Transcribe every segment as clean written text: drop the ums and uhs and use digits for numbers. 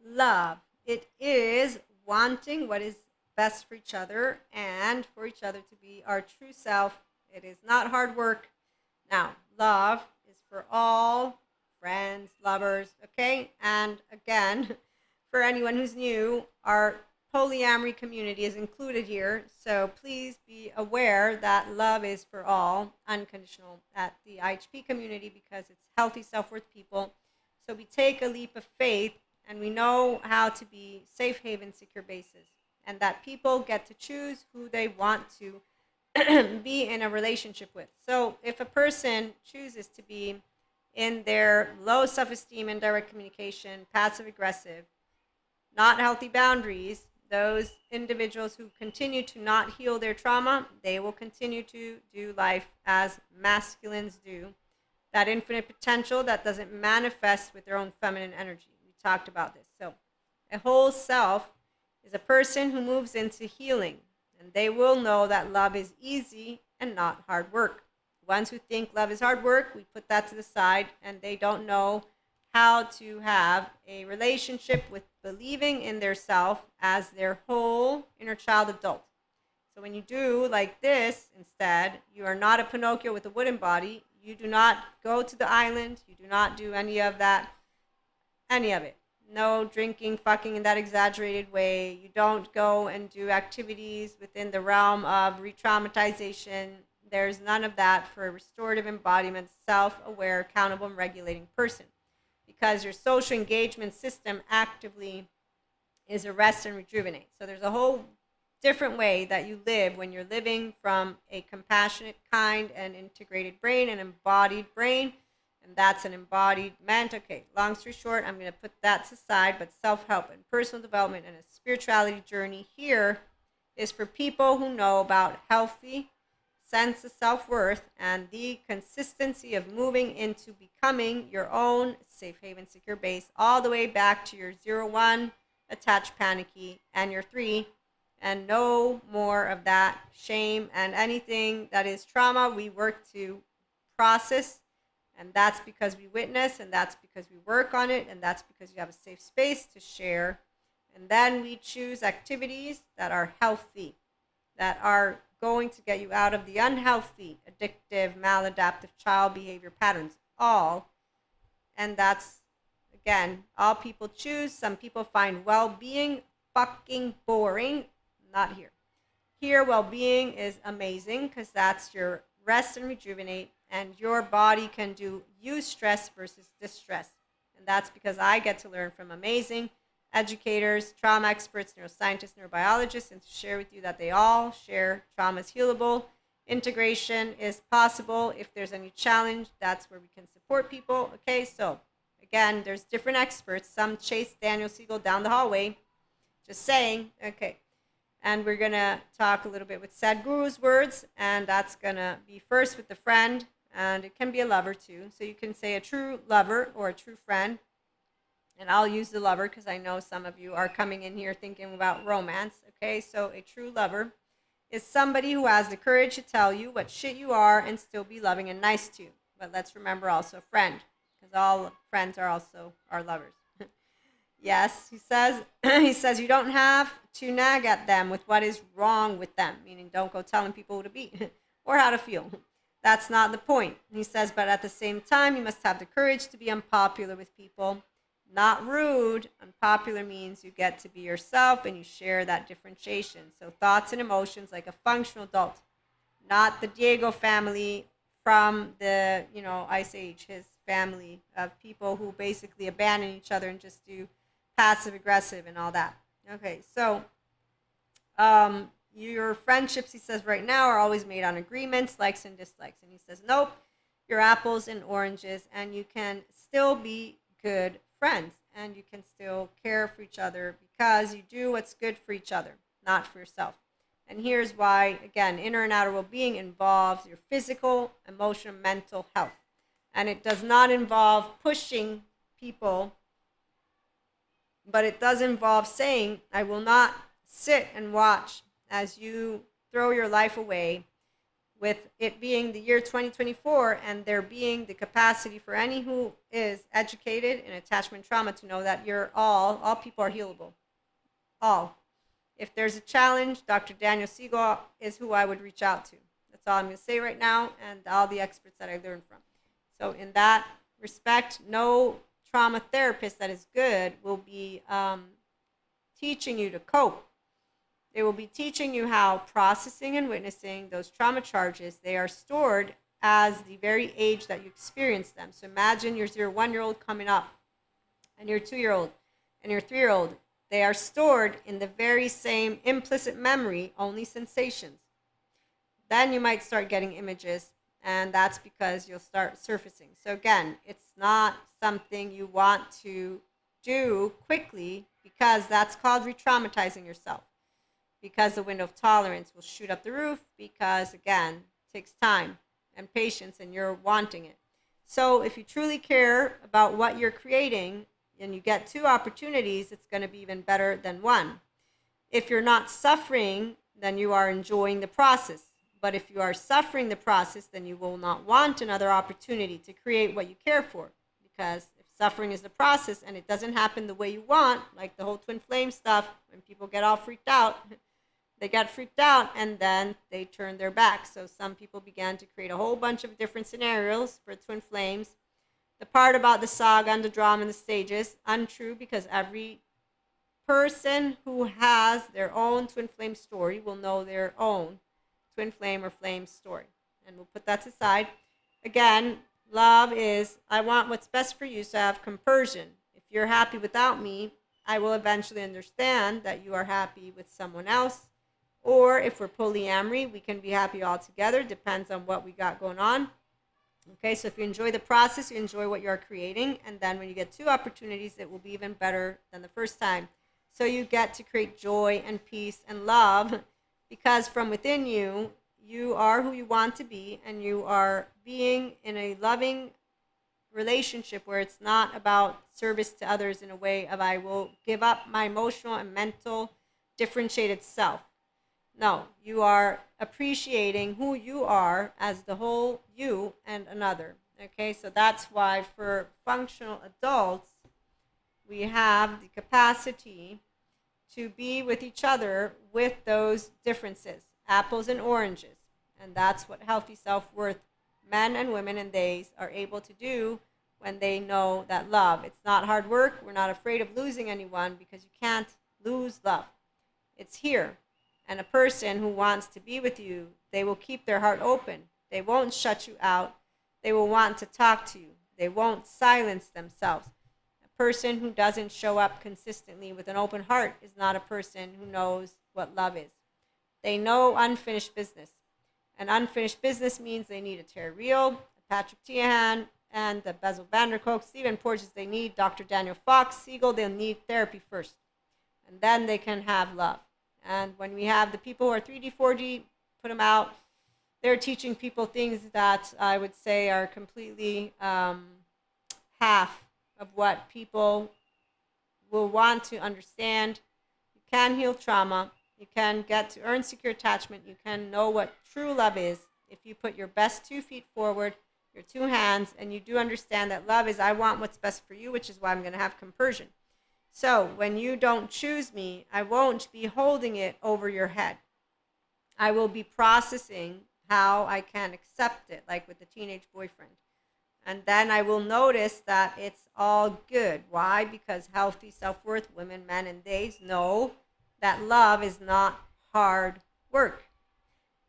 love. It is wanting what is best for each other and for each other to be our true self. It is not hard work. Now, love is for all friends, lovers, okay? And again, for anyone who's new, our polyamory community is included here. So please be aware that love is for all, unconditional at the IHP community because it's healthy self worth people. So we take a leap of faith and we know how to be safe haven, secure bases, and that people get to choose who they want to be in a relationship with. So if a person chooses to be in their low self-esteem, indirect communication, passive aggressive, not healthy boundaries, those individuals who continue to not heal their trauma, they will continue to do life as masculines do. That infinite potential that doesn't manifest with their own feminine energy. We talked about this. So a whole self is a person who moves into healing, and they will know that love is easy and not hard work. Ones who think love is hard work, we put that to the side, and they don't know how to have a relationship with believing in their self as their whole inner child adult. So when you do like this instead, you are not a Pinocchio with a wooden body. You do not go to the island. You do not do any of that, any of it. No drinking, fucking in that exaggerated way. You don't go and do activities within the realm of re-traumatization. There's none of that for a restorative embodiment, self-aware, accountable, and regulating person. Because your social engagement system actively is arrest and rejuvenate. So there's a whole different way that you live when you're living from a compassionate, kind, and integrated brain, an embodied brain, and that's an embodiment. Okay, long story short, I'm going to put that to the side, but self-help and personal development and a spirituality journey here is for people who know about healthy sense of self-worth and the consistency of moving into becoming your own safe haven, secure base, all the way back to your 0-1 attached, panicky, and your 3, and no more of that shame and anything that is trauma. We work to process, and that's because we witness, and that's because we work on it, and that's because you have a safe space to share. And then we choose activities that are healthy, that are going to get you out of the unhealthy, addictive, maladaptive child behavior patterns. All, and that's, again, all people choose. Some people find well-being fucking boring. Not here. Here, well-being is amazing because that's your rest and rejuvenate, and your body can do use stress versus distress. And that's because I get to learn from amazing educators, trauma experts, neuroscientists, neurobiologists, and to share with you that they all share trauma is healable. Integration is possible. If there's any challenge, that's where we can support people. Okay, so again, there's different experts. Some chase Daniel Siegel down the hallway. Just saying. Okay. And we're going to talk a little bit with Sadhguru's words, and that's going to be first with the friend, and it can be a lover too. So you can say a true lover or a true friend, and I'll use the lover because I know some of you are coming in here thinking about romance. Okay, so a true lover is somebody who has the courage to tell you what shit you are and still be loving and nice to you. But let's remember also friend, because all friends are also our lovers. Yes, he says, he says you don't have to nag at them with what is wrong with them, meaning don't go telling people who to be or how to feel. That's not the point. He says, but at the same time, you must have the courage to be unpopular with people, not rude. Unpopular means you get to be yourself and you share that differentiation. So thoughts and emotions like a functional adult, not the Diego family from the, Ice Age, his family of people who basically abandon each other and just do passive aggressive and all that. Okay, so your friendships, he says, right now are always made on agreements, likes and dislikes. And he says, nope, you're apples and oranges, and you can still be good friends, and you can still care for each other because you do what's good for each other, not for yourself. And here's why, again, inner and outer well-being involves your physical, emotional, mental health. And it does not involve pushing people, but it does involve saying, I will not sit and watch as you throw your life away with it being the year 2024 and there being the capacity for any who is educated in attachment trauma to know that you're all people are healable. All. If there's a challenge, Dr. Daniel Siegel is who I would reach out to. That's all I'm going to say right now, and all the experts that I learned from. So in that respect, no trauma therapist that is good will be teaching you to cope. They will be teaching you how processing and witnessing those trauma charges, they are stored as the very age that you experience them. So imagine your 1-year-old coming up and your 2-year-old and your 3-year-old. They are stored in the very same implicit memory, only sensations. Then you might start getting images, and that's because you'll start surfacing. So again, it's not something you want to do quickly because that's called re-traumatizing yourself. Because the window of tolerance will shoot up the roof because, again, it takes time and patience and you're wanting it. So if you truly care about what you're creating and you get 2 opportunities, it's going to be even better than 1. If you're not suffering, then you are enjoying the process. But if you are suffering the process, then you will not want another opportunity to create what you care for. Because if suffering is the process and it doesn't happen the way you want, like the whole twin flame stuff, when people get all freaked out, they got freaked out and then they turned their back. So some people began to create a whole bunch of different scenarios for twin flames. The part about the saga and the drama and the stages, untrue, because every person who has their own twin flame story will know their own twin flame or flame story. And we'll put that aside. Again, love is, I want what's best for you, so I have compersion. If you're happy without me, I will eventually understand that you are happy with someone else. Or if we're polyamory, we can be happy all together. Depends on what we got going on. Okay, so if you enjoy the process, you enjoy what you are creating. And then when you get 2 opportunities, it will be even better than the first time. So you get to create joy and peace and love because from within you, you are who you want to be and you are being in a loving relationship where it's not about service to others in a way of I will give up my emotional and mental differentiated self. No, you are appreciating who you are as the whole you and another. Okay, so that's why for functional adults, we have the capacity to be with each other with those differences, apples and oranges. And that's what healthy self-worth men and women and theys are able to do when they know that love. It's not hard work. We're not afraid of losing anyone because you can't lose love. It's here. And a person who wants to be with you, they will keep their heart open. They won't shut you out. They will want to talk to you. They won't silence themselves. A person who doesn't show up consistently with an open heart is not a person who knows what love is. They know unfinished business. And unfinished business means they need a Terry Real, a Patrick Teahan, and the Bezel Vanderkolk, Stephen Porges. They need Dr. Daniel Fox, Siegel. They'll need therapy first. And then they can have love. And when we have the people who are 3D, 4D, put them out, they're teaching people things that I would say are completely half of what people will want to understand. You can heal trauma. You can get to earn secure attachment. You can know what true love is if you put your best 2 feet forward, your 2 hands, and you do understand that love is I want what's best for you, which is why I'm going to have compersion. So when you don't choose me, I won't be holding it over your head. I will be processing how I can accept it, like with the teenage boyfriend. And then I will notice that it's all good. Why? Because healthy self-worth women, men, and theys know that love is not hard work.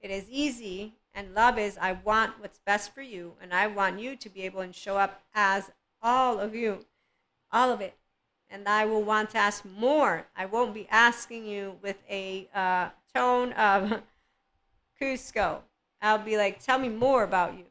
It is easy, and love is I want what's best for you, and I want you to be able to show up as all of you, all of it. And I will want to ask more. I won't be asking you with a tone of Cusco. I'll be like, tell me more about you.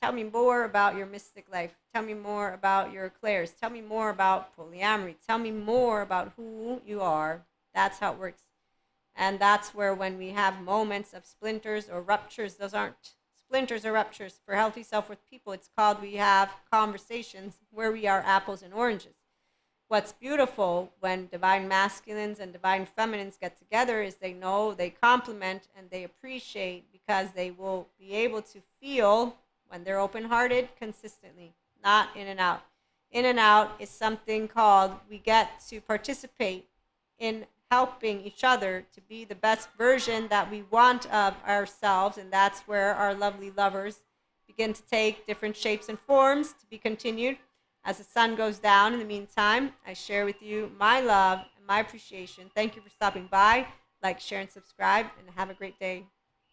Tell me more about your mystic life. Tell me more about your eclairs. Tell me more about polyamory. Tell me more about who you are. That's how it works. And that's where when we have moments of splinters or ruptures, those aren't splinters or ruptures. For healthy self-worth people, it's called we have conversations where we are apples and oranges. what's beautiful when divine masculines and divine feminines get together is they know they complement and they appreciate, because they will be able to feel when they're open-hearted consistently, not in and out. In and out is something called, we get to participate in helping each other to be the best version that we want of ourselves, and that's where our lovely lovers begin to take different shapes and forms, to be continued as the sun goes down. In the meantime, I share with you my love and my appreciation. Thank you for stopping by. Like, share, and subscribe, and have a great day.